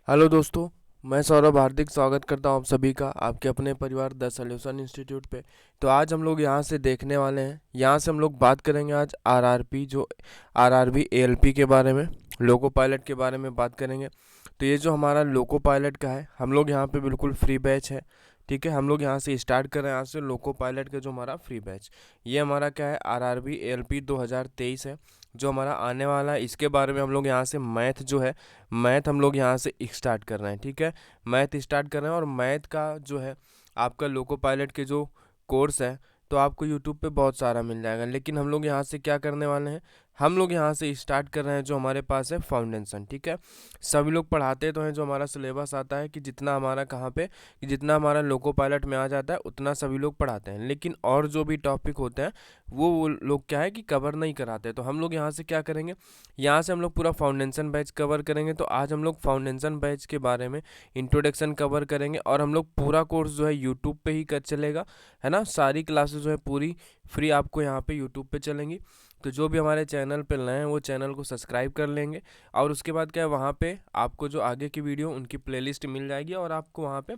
Hello दोस्तों, मैं सौरभ हार्दिक स्वागत करता हूं आप सभी का आपके अपने परिवार द सॉल्यूशन इंस्टीट्यूट पे। तो आज हम लोग यहां से देखने वाले हैं, यहां से हम लोग बात करेंगे आज आरआरपी जो आरआरबी एएलपी के बारे में, लोको पायलट के बारे में बात करेंगे। तो ये जो हमारा लोको पायलट का है, हम लोग यहाँ पे बिल्कुल फ्री बैच है। ठीक है, हम लोग यहाँ से स्टार्ट कर रहे हैं, यहाँ से लोको पायलट का जो हमारा फ्री बैच, ये हमारा क्या है, आरआरबी एएलपी 2023 है जो हमारा आने वाला है। इसके बारे में हम लोग यहाँ से मैथ जो है, मैथ हम लोग यहाँ से स्टार्ट कर रहे हैं। ठीक है, मैथ स्टार्ट कर रहे हैं और मैथ का जो है आपका लोको पायलट के जो कोर्स है, तो आपको यूट्यूब पे बहुत सारा मिल जाएगा। लेकिन हम लोग यहाँ से क्या करने वाले हैं, हम लोग यहाँ से स्टार्ट कर रहे हैं जो हमारे पास है फाउंडेशन। ठीक है, सभी लोग पढ़ाते तो हैं, जो हमारा सिलेबस आता है कि जितना हमारा कहाँ पे, कि जितना हमारा लोको पायलट में आ जाता है उतना सभी लोग पढ़ाते हैं। लेकिन और जो भी टॉपिक होते हैं वो लोग क्या है कि कवर नहीं कराते। तो हम लोग यहाँ से क्या करेंगे, यहाँ से हम लोग पूरा फाउंडेशन बैच कवर करेंगे। तो आज हम लोग फाउंडेशन बैच के बारे में इंट्रोडक्शन कवर करेंगे और हम लोग पूरा कोर्स जो है यूट्यूब पे ही कर चलेगा, है ना। सारी क्लासेस जो है पूरी फ्री आपको यहाँ पे यूट्यूब पे चलेंगी। तो जो भी हमारे चैनल पे नए हैं वो चैनल को सब्सक्राइब कर लेंगे और उसके बाद क्या है, वहाँ पे आपको जो आगे की वीडियो उनकी प्लेलिस्ट मिल जाएगी और आपको वहाँ पे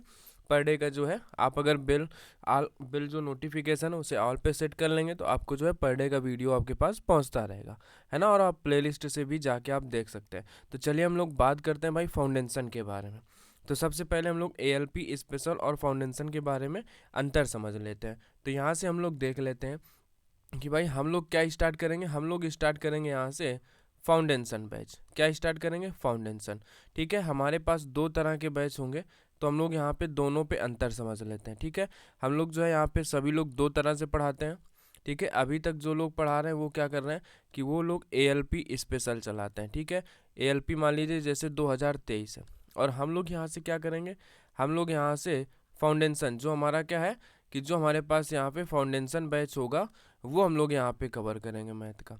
पर डे का जो है, आप अगर बिल जो नोटिफिकेशन है उसे ऑल पे सेट कर लेंगे तो आपको जो है पर डे का वीडियो आपके पास पहुंचता रहेगा, है ना। और आप प्लेलिस्ट से भी जाके आप देख सकते हैं। तो चलिए हम लोग बात करते हैं भाई फाउंडेशन के बारे में। तो सबसे पहले हम लोग एएलपी स्पेशल और फाउंडेशन के बारे में अंतर समझ लेते हैं। तो यहाँ से हम लोग देख लेते हैं कि भाई हम लोग क्या स्टार्ट करेंगे, हम लोग स्टार्ट करेंगे यहाँ से फाउंडेशन बैच। क्या स्टार्ट करेंगे, फाउंडेशन। ठीक है, हमारे पास दो तरह के बैच होंगे, तो हम लोग यहाँ पे दोनों पे अंतर समझ लेते हैं। ठीक है, हम लोग जो है यहाँ पे सभी लोग दो तरह से पढ़ाते हैं। ठीक है, अभी तक जो लोग पढ़ा रहे हैं वो क्या कर रहे हैं कि वो लोग एएलपी स्पेशल चलाते हैं। ठीक है, एएलपी मान लीजिए जैसे 2023 है, और हम लोग यहाँ से क्या करेंगे, हम लोग यहाँ से फाउंडेशन जो हमारा क्या है कि जो हमारे पास यहाँ पे फाउंडेशन बैच होगा वो हम लोग यहाँ पे कवर करेंगे मैथ का।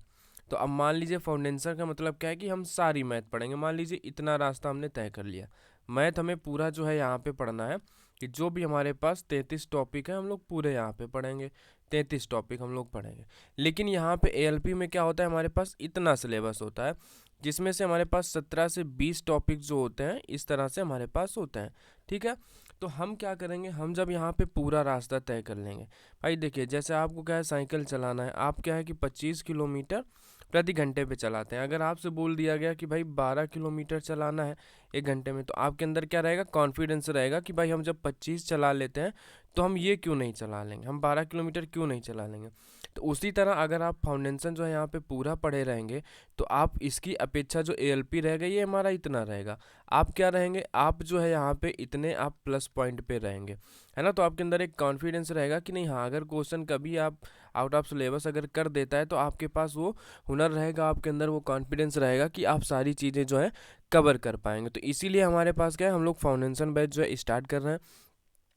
तो अब मान लीजिए फाउंडेशन का मतलब क्या है कि हम सारी मैथ पढ़ेंगे। मान लीजिए इतना रास्ता हमने तय कर लिया, मैथ हमें पूरा जो है यहाँ पे पढ़ना है कि जो भी हमारे पास 33 टॉपिक है हम लोग पूरे यहाँ पे पढ़ेंगे, 33 टॉपिक हम लोग पढ़ेंगे। लेकिन यहाँ पे एएलपी में क्या होता है, हमारे पास इतना सिलेबस होता है जिसमें से हमारे पास 17 से 20 टॉपिक जो होते हैं इस तरह से हमारे पास होते हैं। ठीक है, तो हम क्या करेंगे, हम जब यहाँ पे पूरा रास्ता तय कर लेंगे, भाई देखिए जैसे आपको क्या है साइकिल चलाना है, आप क्या है कि 25 किलोमीटर प्रति घंटे पे चलाते हैं। अगर आपसे बोल दिया गया कि भाई 12 किलोमीटर चलाना है एक घंटे में, तो आपके अंदर क्या रहेगा, कॉन्फिडेंस रहेगा कि भाई हम जब 25 चला लेते हैं तो हम ये क्यों नहीं चला लेंगे, हम 12 किलोमीटर क्यों नहीं चला लेंगे। तो उसी तरह अगर आप फाउंडेशन जो है यहाँ पे पूरा पढ़े रहेंगे तो आप इसकी अपेक्षा जो एएलपी रहेगा ये हमारा इतना रहेगा, आप क्या रहेंगे, आप जो है यहाँ पे इतने आप प्लस पॉइंट पे रहेंगे, है ना। तो आपके अंदर एक कॉन्फिडेंस रहेगा कि नहीं, हाँ अगर क्वेश्चन कभी आप आउट ऑफ सिलेबस अगर कर देता है तो आपके पास वो हुनर रहेगा, आपके अंदर वो कॉन्फिडेंस रहेगा कि आप सारी चीज़ें जो है कवर कर पाएंगे। तो इसीलिए हमारे पास क्या है, हम लोग फाउंडेशन बैच जो है स्टार्ट कर रहे हैं।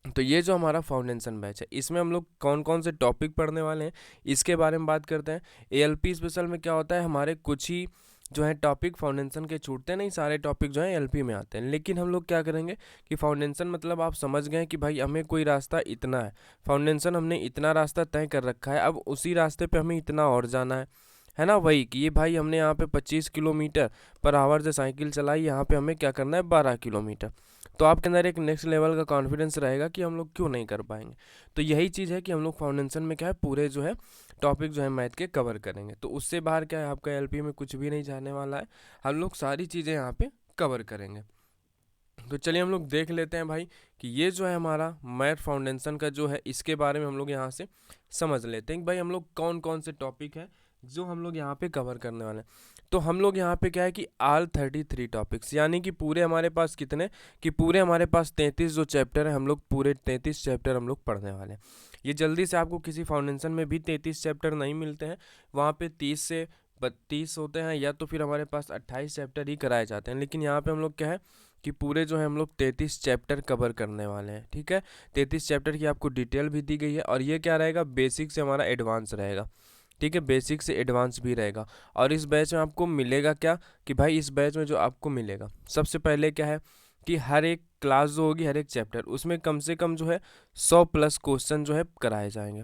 तो ये जो हमारा फाउंडेशन बैच है इसमें हम लोग कौन कौन से टॉपिक पढ़ने वाले हैं इसके बारे में बात करते हैं। एएलपी स्पेशल में क्या होता है, हमारे कुछ ही जो है टॉपिक फाउंडेशन के छूटते हैं, नहीं सारे टॉपिक जो है एएलपी में आते हैं। लेकिन हम लोग क्या करेंगे कि फाउंडेशन मतलब आप समझ गए कि भाई हमें कोई रास्ता इतना है, फाउंडेशन हमने इतना रास्ता तय कर रखा है, अब उसी रास्ते पे हमें इतना और जाना है ना। वही कि ये भाई हमने यहाँ पे 25 किलोमीटर पर आवर से साइकिल चलाई, यहाँ पे हमें क्या करना है 12 किलोमीटर। तो आपके अंदर एक नेक्स्ट लेवल का कॉन्फिडेंस रहेगा कि हम लोग क्यों नहीं कर पाएंगे। तो यही चीज़ है कि हम लोग फाउंडेशन में क्या है पूरे जो है टॉपिक जो है मैथ के कवर करेंगे। तो उससे बाहर क्या है, आपका एलपी में कुछ भी नहीं जाने वाला है, हम लोग सारी चीज़ें यहाँ पे कवर करेंगे। तो चलिए हम लोग देख लेते हैं भाई कि ये जो है हमारा मैथ फाउंडेशन का जो है इसके बारे में हम लोग यहाँ से समझ लेते हैं कि भाई हम लोग कौन कौन से टॉपिक हैं जो हम लोग यहाँ पे कवर करने वाले हैं। तो हम लोग यहाँ पे क्या है कि ऑल 33 टॉपिक्स, यानी कि पूरे हमारे पास कितने, कि पूरे हमारे पास 33 जो चैप्टर है हम लोग पूरे 33 चैप्टर हम लोग पढ़ने वाले हैं। ये जल्दी से आपको किसी फाउंडेशन में भी 33 चैप्टर नहीं मिलते हैं, वहाँ पे 30 से 32 होते हैं या तो फिर हमारे पास 28 चैप्टर ही कराए जाते हैं। लेकिन यहाँ पे हम लोग क्या है कि पूरे जो है हम लोग 33 चैप्टर कवर करने वाले हैं। ठीक है, 33 चैप्टर की आपको डिटेल भी दी गई है और ये क्या रहेगा, बेसिक से हमारा एडवांस रहेगा। ठीक है, बेसिक से एडवांस भी रहेगा। और इस बैच में आपको मिलेगा क्या कि भाई इस बैच में जो आपको मिलेगा सबसे पहले क्या है कि हर एक क्लास जो होगी, हर एक चैप्टर उसमें कम से कम जो है 100 प्लस क्वेश्चन जो है कराए जाएंगे।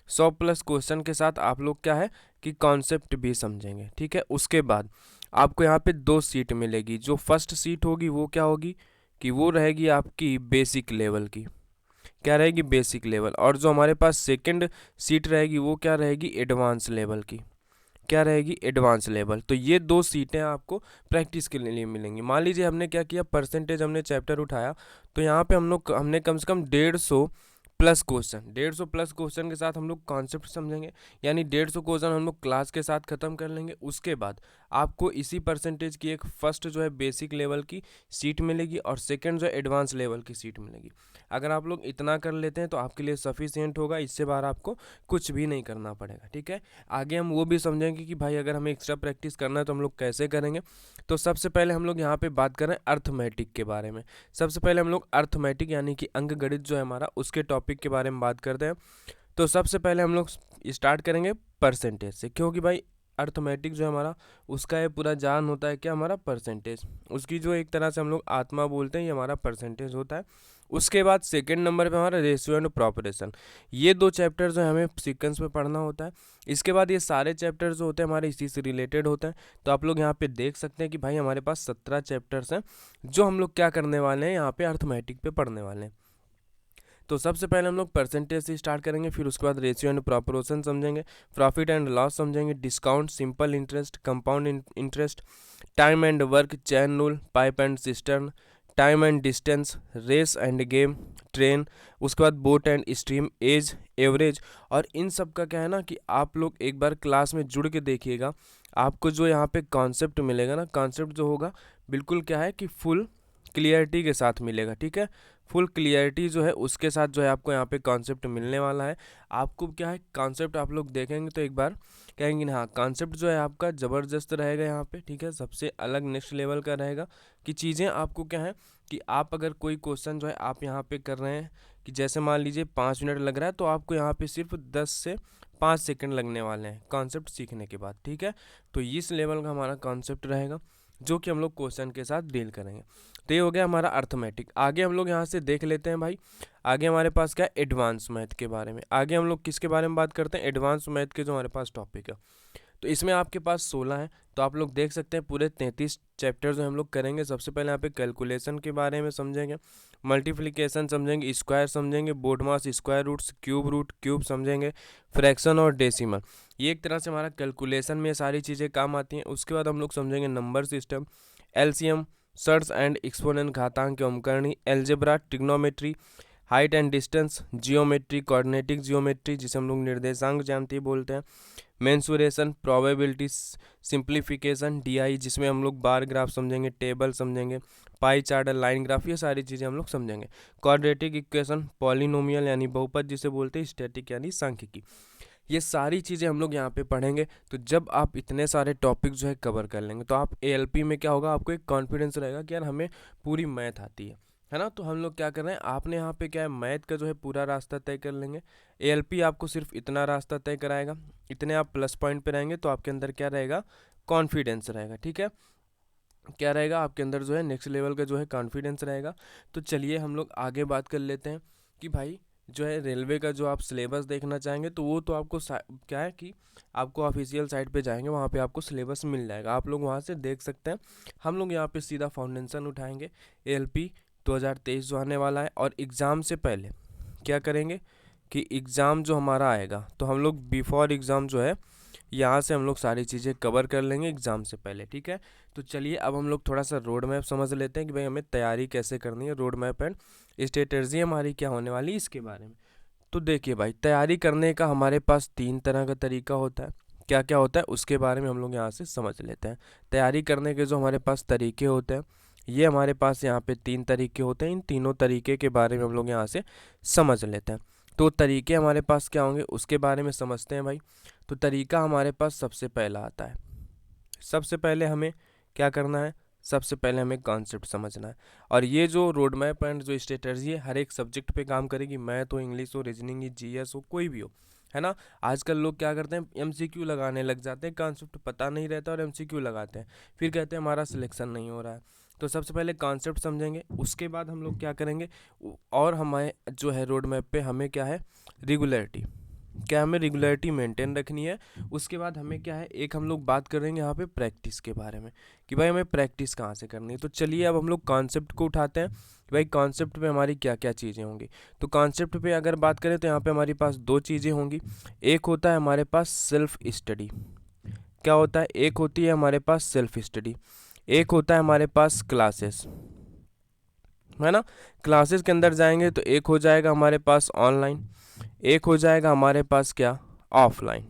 100 प्लस क्वेश्चन के साथ आप लोग क्या है कि कॉन्सेप्ट भी समझेंगे। ठीक है, उसके बाद आपको यहाँ पे 2 सीट मिलेगी। जो फर्स्ट सीट होगी वो क्या होगी, कि वो रहेगी आपकी बेसिक लेवल की, क्या रहेगी, बेसिक लेवल। और जो हमारे पास सेकंड सीट रहेगी वो क्या रहेगी, एडवांस लेवल की, क्या रहेगी, एडवांस लेवल। तो ये दो सीटें आपको प्रैक्टिस के लिए मिलेंगी। मान लीजिए हमने क्या किया, परसेंटेज हमने चैप्टर उठाया, तो यहाँ पे हमने कम से कम 150 प्लस क्वेश्चन, 150 प्लस क्वेश्चन के साथ हम लोग कॉन्सेप्ट समझेंगे, यानी 150 क्वेश्चन हम लोग क्लास के साथ खत्म कर लेंगे। उसके बाद आपको इसी परसेंटेज की एक फर्स्ट जो है बेसिक लेवल की सीट मिलेगी और सेकंड जो है एडवांस लेवल की सीट मिलेगी। अगर आप लोग इतना कर लेते हैं तो आपके लिए सफिशियंट होगा, इससे बाहर आपको कुछ भी नहीं करना पड़ेगा, ठीक है। आगे हम वो भी समझेंगे कि भाई अगर हमें एक्स्ट्रा प्रैक्टिस करना है तो हम लोग कैसे करेंगे। तो सबसे पहले हम लोग यहाँ पे बात कर रहे हैं अर्थमेटिक के बारे में। सबसे पहले हम लोग अर्थमेटिक यानी कि अंक गणित जो है हमारा, उसके टॉपिक के बारे में बात करते हैं। तो सबसे पहले हम लोग स्टार्ट करेंगे परसेंटेज से, क्योंकि भाई अर्थमेटिक जो है हमारा, उसका ये पूरा जान होता है क्या, हमारा परसेंटेज, उसकी जो एक तरह से हम लोग आत्मा बोलते हैं, ये हमारा परसेंटेज होता है। उसके बाद सेकंड नंबर पे हमारा रेशियो एंड प्रोपोर्शन, ये दो चैप्टर जो है हमें सीक्वेंस में पढ़ना होता है। इसके बाद ये सारे चैप्टर जो होते हैं हमारे इसी से रिलेटेड होते हैं। तो आप लोग यहाँ पे देख सकते हैं कि भाई हमारे पास 17 चैप्टर्स हैं जो हम लोग क्या करने वाले हैं, यहाँ पे अर्थमेटिक पे पढ़ने वाले हैं। तो सबसे पहले हम लोग परसेंटेज से स्टार्ट करेंगे, फिर उसके बाद रेशियो एंड प्रोपोर्शन समझेंगे, प्रॉफिट एंड लॉस समझेंगे, discount, simple interest, compound interest, time and work, chain rule, pipe and cistern, time and distance, race and game, train, उसके बाद boat and stream, age, average. और इन सब का क्या है ना कि आप लोग एक बार क्लास में जुड़ के देखिएगा, आपको जो यहाँ पे कॉन्सेप्ट मिलेगा ना, कॉन्सेप्ट जो होगा बिल्कुल क्या है कि फुल क्लियरिटी के साथ मिलेगा, ठीक है। फुल क्लियरिटी जो है उसके साथ जो है आपको यहाँ पे कॉन्सेप्ट मिलने वाला है। आपको क्या है, कॉन्सेप्ट आप लोग देखेंगे तो एक बार कहेंगे ना, हाँ कॉन्सेप्ट जो है आपका ज़बरदस्त रहेगा यहाँ पे, ठीक है, सबसे अलग नेक्स्ट लेवल का रहेगा। कि चीज़ें आपको क्या है कि आप अगर कोई क्वेश्चन जो है आप यहाँ पे कर रहे हैं, कि जैसे मान लीजिए 5 मिनट लग रहा है, तो आपको यहाँ पे सिर्फ 10 से 5 सेकंड लगने वाले हैं कॉन्सेप्ट सीखने के बाद, ठीक है। तो इस लेवल का हमारा कॉन्सेप्ट रहेगा जो कि हम लोग क्वेश्चन के साथ डील करेंगे। तो ये हो गया हमारा अर्थमेटिक। आगे हम लोग यहाँ से देख लेते हैं भाई, आगे हमारे पास क्या है, एडवांस मैथ के बारे में। आगे हम लोग किसके बारे में बात करते हैं, एडवांस मैथ के जो हमारे पास टॉपिक है। तो इसमें आपके पास 16 है, तो आप लोग देख सकते हैं पूरे 33 चैप्टर जो हम लोग करेंगे। सबसे पहले यहाँ पे कैलकुलेशन के बारे में समझेंगे, मल्टीप्लिकेशन समझेंगे, स्क्वायर समझेंगे, बोर्ड मास, स्क्वायर रूट्स, रूट क्यूब समझेंगे, फ्रैक्शन और डेसिमल। ये एक तरह से हमारा कैलकुलेशन में सारी चीज़ें काम आती हैं। उसके बाद हम लोग समझेंगे number system, LCM, surds and exponent, घातांक एवं करणी, algebra, trigonometry, height and distance, geometry, coordinate geometry जिसे हम लोग निर्देशांक ज्यामिति बोलते हैं, मेंसुरेशन, प्रोबेबिलिटी, सिंप्लीफिकेशन, डीआई जिसमें हम लोग बार ग्राफ समझेंगे, टेबल समझेंगे, पाई चार्ट, लाइन ग्राफ, ये सारी चीज़ें हम लोग समझेंगे। क्वाड्रेटिक इक्वेशन, पॉलिनोमियल यानी बहुपद जिसे बोलते हैं, स्टैटिक यानी सांख्यिकी, ये सारी चीज़ें हम लोग यहाँ पे पढ़ेंगे। तो जब आप इतने सारे टॉपिक जो है कवर कर लेंगे तो आप एएलपी में क्या होगा, आपको एक कॉन्फिडेंस रहेगा कि यार हमें पूरी मैथ आती है ना। तो हम लोग क्या कर रहे हैं, आपने यहाँ पे क्या है, मैथ का जो है पूरा रास्ता तय कर लेंगे। एएलपी आपको सिर्फ इतना रास्ता तय कराएगा, इतने आप प्लस पॉइंट पे रहेंगे तो आपके अंदर क्या रहेगा, कॉन्फिडेंस रहेगा, ठीक है। क्या रहेगा आपके अंदर जो है, नेक्स्ट लेवल का जो है कॉन्फिडेंस रहेगा। तो चलिए हम लोग आगे बात कर लेते हैं कि भाई जो है रेलवे का जो आप सिलेबस देखना चाहेंगे तो वो तो आपको क्या है कि आपको ऑफिशियल साइट पे जाएंगे, वहाँ पे आपको सिलेबस मिल जाएगा, आप लोग वहाँ से देख सकते हैं। हम लोग यहाँ पे सीधा फाउंडेशन उठाएंगे, एएलपी 2023 जो आने वाला है। और एग्ज़ाम से पहले क्या करेंगे कि एग्ज़ाम जो हमारा आएगा तो हम लोग बिफोर एग्ज़ाम जो है यहाँ से हम लोग सारी चीज़ें कवर कर लेंगे एग्ज़ाम से पहले, ठीक है। तो चलिए अब हम लोग थोड़ा सा रोड मैप समझ लेते हैं कि भाई हमें तैयारी कैसे करनी है, रोड मैप एंड स्ट्रेटजी हमारी क्या होने वाली है इसके बारे में। तो देखिए भाई, तैयारी करने का हमारे पास 3 तरह का तरीका होता है। क्या क्या होता है उसके बारे में हम लोग यहाँ से समझ लेते हैं। तैयारी करने के जो हमारे पास तरीके होते हैं, ये हमारे पास यहाँ पे 3 तरीके होते हैं। इन तीनों तरीके के बारे में हम लोग यहाँ से समझ लेते हैं। तो तरीके हमारे पास क्या होंगे उसके बारे में समझते हैं भाई। तो तरीका हमारे पास सबसे पहला आता है, सबसे पहले हमें क्या करना है, सबसे पहले हमें कॉन्सेप्ट समझना है। और ये जो रोड मैप एंड जो स्ट्रेटजी है हर एक सब्जेक्ट पे काम करेगी, मैथ हो, इंग्लिश हो, रीजनिंग, जीएस हो, कोई भी हो, है ना। आजकल लोग क्या करते हैं, एमसीक्यू लगाने लग जाते हैं, कॉन्सेप्ट पता नहीं रहता और एमसीक्यू लगाते हैं, फिर कहते हैं हमारा सिलेक्शन नहीं हो रहा है। तो सबसे पहले कॉन्सेप्ट समझेंगे, उसके बाद हम लोग क्या करेंगे, और हमारे जो है रोड मैप पे हमें क्या है, रेगुलरिटी, क्या हमें रेगुलरिटी मेंटेन रखनी है। उसके बाद हमें क्या है, एक हम लोग बात करेंगे यहाँ पे प्रैक्टिस के बारे में कि भाई हमें प्रैक्टिस कहाँ से करनी है। तो चलिए अब हम लोग कॉन्सेप्ट को उठाते हैं कि भाई कॉन्सेप्ट पे हमारी क्या क्या चीज़ें होंगी। तो कॉन्सेप्ट पे अगर बात करें तो यहाँ पे हमारे पास दो चीज़ें होंगी। एक होता है हमारे पास सेल्फ स्टडी। क्या होता है, एक होती है हमारे पास सेल्फ स्टडी, एक होता है हमारे पास क्लासेस, है ना। क्लासेस के अंदर जाएंगे तो एक हो जाएगा हमारे पास ऑनलाइन, एक हो जाएगा हमारे पास क्या, ऑफलाइन,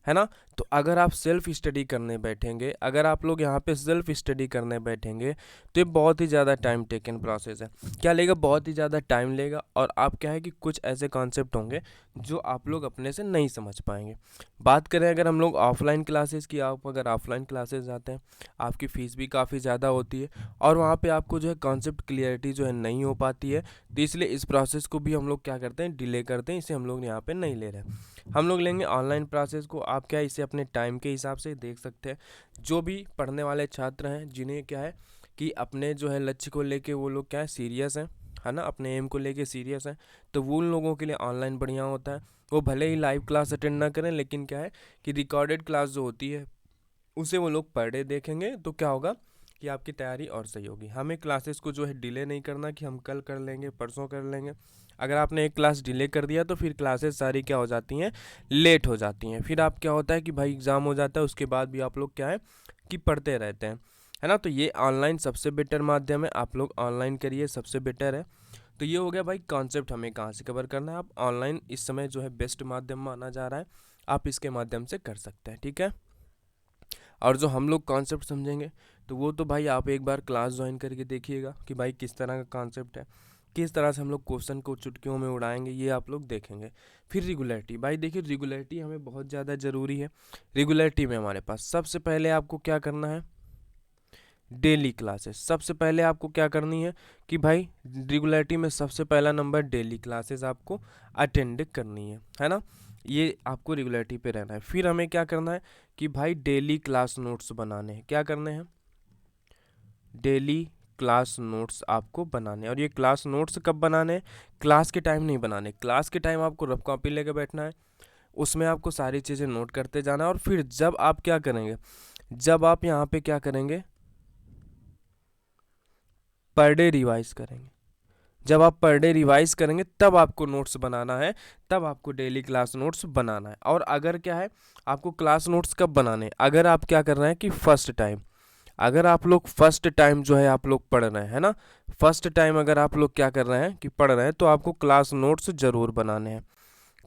है ना। तो अगर आप सेल्फ स्टडी करने बैठेंगे, अगर आप लोग यहाँ पे सेल्फ स्टडी करने बैठेंगे तो ये बहुत ही ज़्यादा टाइम टेकन प्रोसेस है। क्या लेगा, बहुत ही ज़्यादा टाइम लेगा। और आप क्या है कि कुछ ऐसे कॉन्सेप्ट होंगे जो आप लोग अपने से नहीं समझ पाएंगे। बात करें अगर हम लोग ऑफलाइन क्लासेस की, आप अगर ऑफलाइन क्लासेस जाते हैं आपकी फ़ीस भी काफ़ी ज़्यादा होती है और वहाँ पर आपको जो है कॉन्सेप्ट क्लियरिटी जो है नहीं हो पाती है। तो इसलिए इस प्रोसेस को भी हम लोग क्या करते हैं, डिले करते हैं। इसे हम लोग यहाँ पर नहीं ले रहे हैं, हम लोग लेंगे ऑनलाइन प्रोसेस को। आप क्या है इसे अपने टाइम के हिसाब से देख सकते हैं। जो भी पढ़ने वाले छात्र हैं जिन्हें क्या है कि अपने जो है लक्ष्य को लेके वो लोग क्या है सीरियस हैं, है ना, अपने एम को लेके सीरियस हैं, तो वो उन लोगों के लिए ऑनलाइन बढ़िया होता है। वो भले ही लाइव क्लास अटेंड ना करें, लेकिन क्या है कि रिकॉर्डेड क्लास जो होती है उसे वो लोग पर डे देखेंगे तो क्या होगा कि आपकी तैयारी और सही होगी। हमें क्लासेस को जो है डिले नहीं करना कि हम कल कर लेंगे, परसों कर लेंगे। अगर आपने एक क्लास डिले कर दिया तो फिर क्लासेस सारी क्या हो जाती हैं, लेट हो जाती हैं। फिर आप क्या होता है कि भाई एग्ज़ाम हो जाता है, उसके बाद भी आप लोग क्या है कि पढ़ते रहते हैं, है ना। तो ये ऑनलाइन सबसे बेटर माध्यम है, आप लोग ऑनलाइन करिए, सबसे बेटर है। तो ये हो गया भाई कॉन्सेप्ट हमें कहाँ से कवर करना है। आप ऑनलाइन इस समय जो है बेस्ट माध्यम माना जा रहा है, आप इसके माध्यम से कर सकते हैं, ठीक है। और जो हम लोग कॉन्सेप्ट समझेंगे तो वो तो भाई आप एक बार क्लास ज्वाइन करके देखिएगा कि भाई किस तरह का कॉन्सेप्ट है, किस तरह से हम लोग क्वेश्चन को चुटकियों में उड़ाएंगे, ये आप लोग देखेंगे। फिर रेगुलरिटी, भाई देखिए रेगुलरिटी हमें बहुत ज़्यादा ज़रूरी है। रेगुलरिटी में हमारे पास सबसे पहले आपको क्या करना है, डेली क्लासेस। सबसे पहले आपको क्या करनी है कि भाई रेगुलरिटी में सबसे पहला नंबर डेली क्लासेस आपको अटेंड करनी है ना। ये आपको रेगुलरिटी पे रहना है। फिर हमें क्या करना है कि भाई डेली क्लास नोट्स बनाने हैं। क्या करने हैं, डेली क्लास नोट्स आपको बनाने हैं। और ये क्लास नोट्स कब बनाने हैं, क्लास के टाइम नहीं बनाने। क्लास के टाइम आपको रफ कॉपी लेकर बैठना है, उसमें आपको सारी चीज़ें नोट करते जाना है। और फिर जब आप क्या करेंगे, जब आप यहाँ पे क्या करेंगे, पर डे रिवाइज करेंगे। जब आप पर डे रिवाइज करेंगे तब आपको नोट्स बनाना है, तब आपको डेली क्लास नोट्स बनाना है। और अगर क्या है आपको क्लास नोट्स कब बनाने हैं, अगर आप क्या कर रहे हैं कि फर्स्ट टाइम, अगर आप लोग फर्स्ट टाइम जो है आप लोग पढ़ रहे हैं, है ना, फर्स्ट टाइम अगर आप लोग क्या कर रहे हैं कि पढ़ रहे हैं तो आपको क्लास नोट्स जरूर बनाने हैं,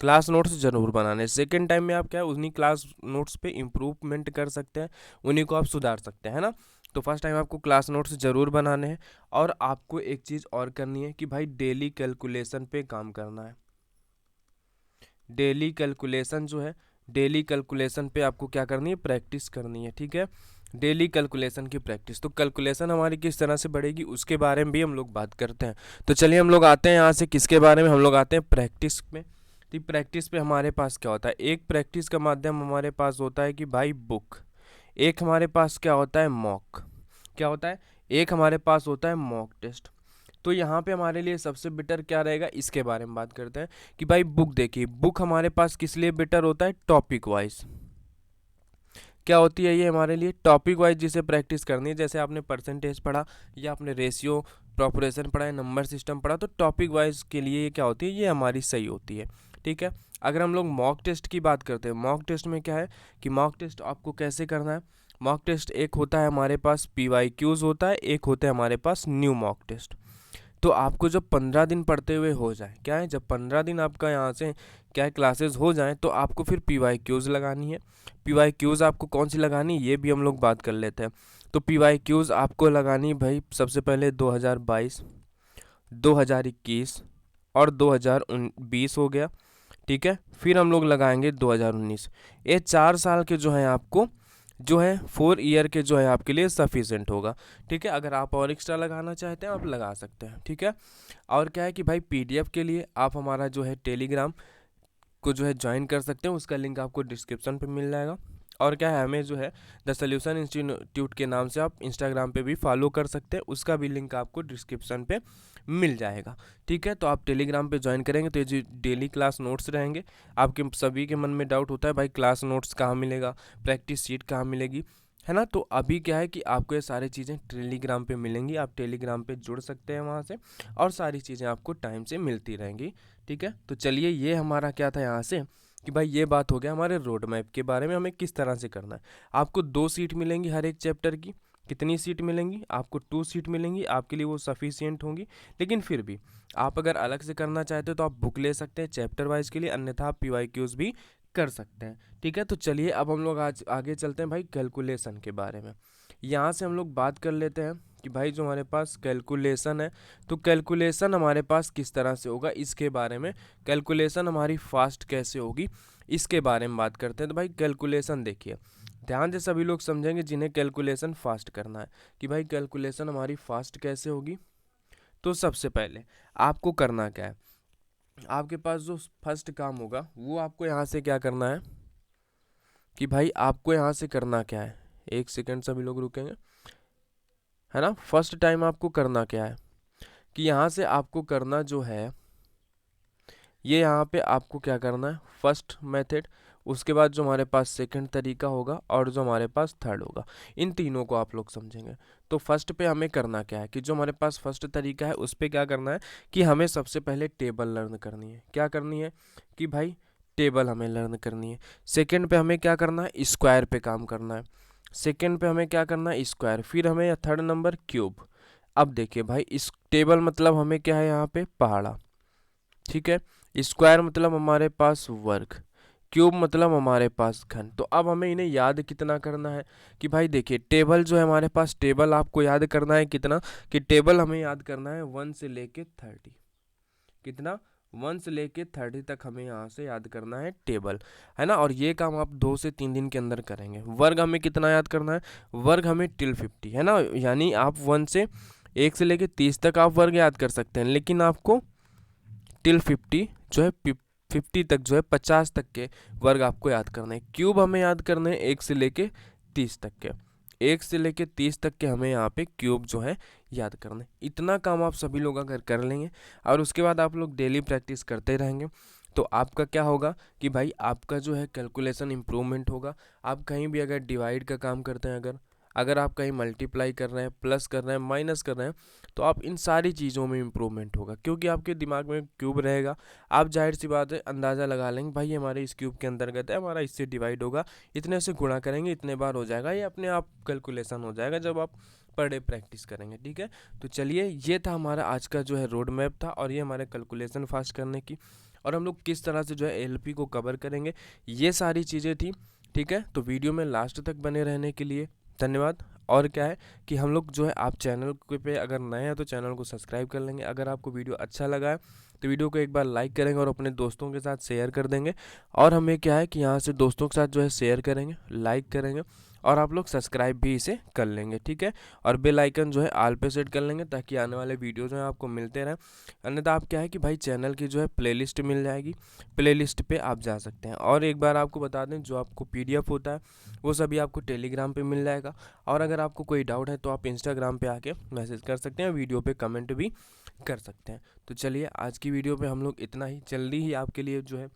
क्लास नोट्स जरूर बनाने हैं। सेकेंड टाइम में आप क्या है उन्हीं क्लास नोट्स पे इम्प्रूवमेंट कर सकते हैं, उन्हीं को आप सुधार सकते हैं, है ना। तो फर्स्ट टाइम आपको क्लास नोट्स ज़रूर बनाने हैं। और आपको एक चीज़ और करनी है कि भाई डेली कैलकुलेशन पे काम करना है। डेली कैलकुलेशन जो है, डेली कैलकुलेशन पे आपको क्या करनी है, प्रैक्टिस करनी है, ठीक है। डेली कैलकुलेशन की प्रैक्टिस, तो कैलकुलेशन हमारी किस तरह से बढ़ेगी उसके बारे में भी हम लोग बात करते हैं। तो चलिए हम लोग आते हैं यहाँ से किसके बारे में, हम लोग आते हैं प्रैक्टिस में। तो प्रैक्टिस पे हमारे पास क्या होता है, एक प्रैक्टिस का माध्यम हमारे पास होता है कि भाई बुक, एक हमारे पास क्या होता है मॉक, क्या होता है, एक हमारे पास होता है मॉक टेस्ट। तो यहाँ पे हमारे लिए सबसे बेटर क्या रहेगा इसके बारे में बात करते हैं कि भाई बुक देखिए, बुक हमारे पास किस लिए बेटर होता है, टॉपिक वाइज। क्या होती है ये हमारे लिए टॉपिक वाइज जिसे प्रैक्टिस करनी है। जैसे आपने परसेंटेज पढ़ा या आपने रेशियो प्रोपोर्शन पढ़ा है, नंबर सिस्टम पढ़ा, तो टॉपिक वाइज के लिए ये क्या होती है, ये हमारी सही होती है, ठीक है। अगर हम लोग मॉक टेस्ट की बात करते हैं, मॉक टेस्ट में क्या है कि मॉक टेस्ट आपको कैसे करना है। मॉक टेस्ट एक होता है हमारे पास PYQs होता है, एक होता है हमारे पास न्यू मॉक टेस्ट। तो आपको जब 15 दिन पढ़ते हुए हो जाए, क्या है जब 15 दिन आपका यहाँ से क्या है क्लासेस हो जाएं, तो आपको फिर PYQs लगानी है। PYQs आपको कौन सी लगानी है ये भी हम लोग बात कर लेते हैं। तो PYQs आपको लगानी भाई सबसे पहले 2022, 2021 और 2020 हो गया, ठीक है। फिर हम लोग लगाएंगे 2019। ये 4 साल के जो है आपको जो है 4 ईयर के जो है आपके लिए सफिशेंट होगा, ठीक है। अगर आप और एक्स्ट्रा लगाना चाहते हैं आप लगा सकते हैं, ठीक है। और क्या है कि भाई PDF के लिए आप हमारा जो है टेलीग्राम को जो है ज्वाइन कर सकते हैं, उसका लिंक आपको डिस्क्रिप्शन पे मिल जाएगा। और क्या है, हमें जो है द सॉल्यूशन इंस्टीट्यूट के नाम से आप इंस्टाग्राम पे भी फॉलो कर सकते हैं, उसका भी लिंक आपको डिस्क्रिप्शन पे मिल जाएगा। ठीक है, तो आप टेलीग्राम पे ज्वाइन करेंगे तो ये जो डेली क्लास नोट्स रहेंगे, आपके सभी के मन में डाउट होता है भाई क्लास नोट्स कहाँ मिलेगा, प्रैक्टिस शीट कहाँ मिलेगी, है ना। तो अभी क्या है कि आपको ये सारी चीज़ें टेलीग्राम पे मिलेंगी, आप टेलीग्राम पे जुड़ सकते हैं वहाँ से, और सारी चीज़ें आपको टाइम से मिलती रहेंगी। ठीक है, तो चलिए ये हमारा क्या था यहाँ से कि भाई ये बात हो गया हमारे रोड मैप के बारे में, हमें किस तरह से करना है। आपको 2 सीट मिलेंगी हर एक चैप्टर की। कितनी सीट मिलेंगी आपको? 2 सीट मिलेंगी, आपके लिए वो सफिशियंट होंगी। लेकिन फिर भी आप अगर अलग से करना चाहते हो तो आप बुक ले सकते हैं चैप्टर वाइज के लिए, अन्यथा आप PYQs भी कर सकते हैं। ठीक है, तो चलिए अब हम लोग आज आगे चलते हैं भाई कैलकुलेशन के बारे में। यहाँ से हम लोग बात कर लेते हैं कि भाई जो हमारे पास कैलकुलेशन है, तो कैलकुलेशन हमारे पास किस तरह से होगा इसके बारे में, कैलकुलेशन हमारी फास्ट कैसे होगी इसके बारे में बात करते हैं। तो भाई कैलकुलेशन देखिए, ध्यान से सभी लोग समझेंगे जिन्हें कैलकुलेशन फास्ट करना है कि भाई कैलकुलेशन हमारी फास्ट कैसे होगी। तो सबसे पहले आपको करना क्या है, आपके पास जो फर्स्ट काम होगा वो आपको यहाँ से क्या करना है कि भाई आपको यहाँ से करना क्या है, एक सेकंड सभी लोग रुकेंगे, है ना। फर्स्ट टाइम आपको करना क्या है कि यहाँ से आपको करना जो है, ये यहाँ पे आपको क्या करना है, फर्स्ट मेथड, उसके बाद जो हमारे पास सेकंड तरीका होगा और जो हमारे पास थर्ड होगा, इन तीनों को आप लोग समझेंगे। तो फर्स्ट पे हमें करना क्या है कि जो हमारे पास फर्स्ट तरीका है उस पे क्या करना है कि हमें सबसे पहले टेबल लर्न करनी है। क्या करनी है कि भाई टेबल हमें लर्न करनी है। सेकेंड पे हमें क्या करना है, स्क्वायर पे काम करना है। सेकेंड पे हमें क्या करना है, स्क्वायर। फिर हमें थर्ड नंबर क्यूब। अब देखिए भाई इस टेबल मतलब हमें क्या है यहाँ पे पहाड़ा, ठीक है। स्क्वायर मतलब हमारे पास वर्ग, क्यूब मतलब हमारे पास घन। तो अब हमें इन्हें याद कितना करना है कि भाई देखिए टेबल जो है हमारे पास, टेबल आपको याद करना है कितना कि टेबल हमें याद करना है 1 से लेके 30। कितना? 1 से लेके 30 तक हमें यहाँ से याद करना है टेबल, है ना। और ये काम आप 2 से 3 दिन के अंदर करेंगे। वर्ग हमें कितना याद करना है, वर्ग हमें टिल 50, है ना। यानी आप 1 से लेके 30 तक आप वर्ग याद कर सकते हैं, लेकिन आपको टिल 50 जो है 50 तक जो है 50 तक के वर्ग आपको याद करने हैं। क्यूब हमें याद करने हैं 1 से लेके 30 तक के, 1 से लेके 30 तक के हमें यहाँ पे क्यूब जो है याद करने। इतना काम आप सभी लोग अगर कर लेंगे और उसके बाद आप लोग डेली प्रैक्टिस करते रहेंगे तो आपका क्या होगा कि भाई आपका जो है कैलकुलेशन इम्प्रूवमेंट होगा। आप कहीं भी अगर डिवाइड का काम करते हैं, अगर आप कहीं मल्टीप्लाई कर रहे हैं, प्लस कर रहे हैं, माइनस कर रहे हैं, तो आप इन सारी चीज़ों में इम्प्रूवमेंट होगा क्योंकि आपके दिमाग में क्यूब रहेगा। आप जाहिर सी बात है अंदाज़ा लगा लेंगे भाई हमारे इस क्यूब के अंतर्गत है, हमारा इससे डिवाइड होगा, इतने से गुणा करेंगे इतने बार हो जाएगा, ये अपने आप कैलकुलेशन हो जाएगा जब आप पर डे प्रैक्टिस करेंगे। ठीक है, तो चलिए ये था हमारा आज का जो है रोड मैप था और ये हमारे कैलकुलेशन फास्ट करने की, और हम लोग किस तरह से जो है LP को कवर करेंगे, ये सारी चीज़ें थी। ठीक है, तो वीडियो में लास्ट तक बने रहने के लिए धन्यवाद। और क्या है कि हम लोग जो है, आप चैनल पे अगर नए हैं तो चैनल को सब्सक्राइब कर लेंगे। अगर आपको वीडियो अच्छा लगा है तो वीडियो को एक बार लाइक करेंगे और अपने दोस्तों के साथ शेयर कर देंगे। और हमें क्या है कि यहाँ से दोस्तों के साथ जो है शेयर करेंगे, लाइक करेंगे और आप लोग सब्सक्राइब भी इसे कर लेंगे। ठीक है, और बेल आइकन जो है ऑल पे सेट कर लेंगे ताकि आने वाले वीडियो जो है आपको मिलते रहें। अन्यथा आप क्या है कि भाई चैनल की जो है प्लेलिस्ट मिल जाएगी, प्लेलिस्ट पे आप जा सकते हैं। और एक बार आपको बता दें जो आपको PDF होता है वो सभी आपको टेलीग्राम पे मिल जाएगा। और अगर आपको कोई डाउट है तो आप इंस्टाग्राम पे आके मैसेज कर सकते हैं, वीडियो पे कमेंट भी कर सकते हैं। तो चलिए आज की वीडियो पे हम लोग इतना ही। जल्दी ही आपके लिए जो है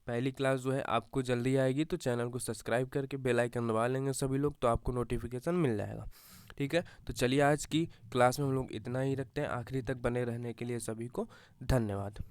पहली क्लास जो है आपको जल्दी आएगी, तो चैनल को सब्सक्राइब करके बेल आइकन दबा लेंगे सभी लोग तो आपको नोटिफिकेशन मिल जाएगा। ठीक है, तो चलिए आज की क्लास में हम लोग इतना ही रखते हैं। आखिरी तक बने रहने के लिए सभी को धन्यवाद।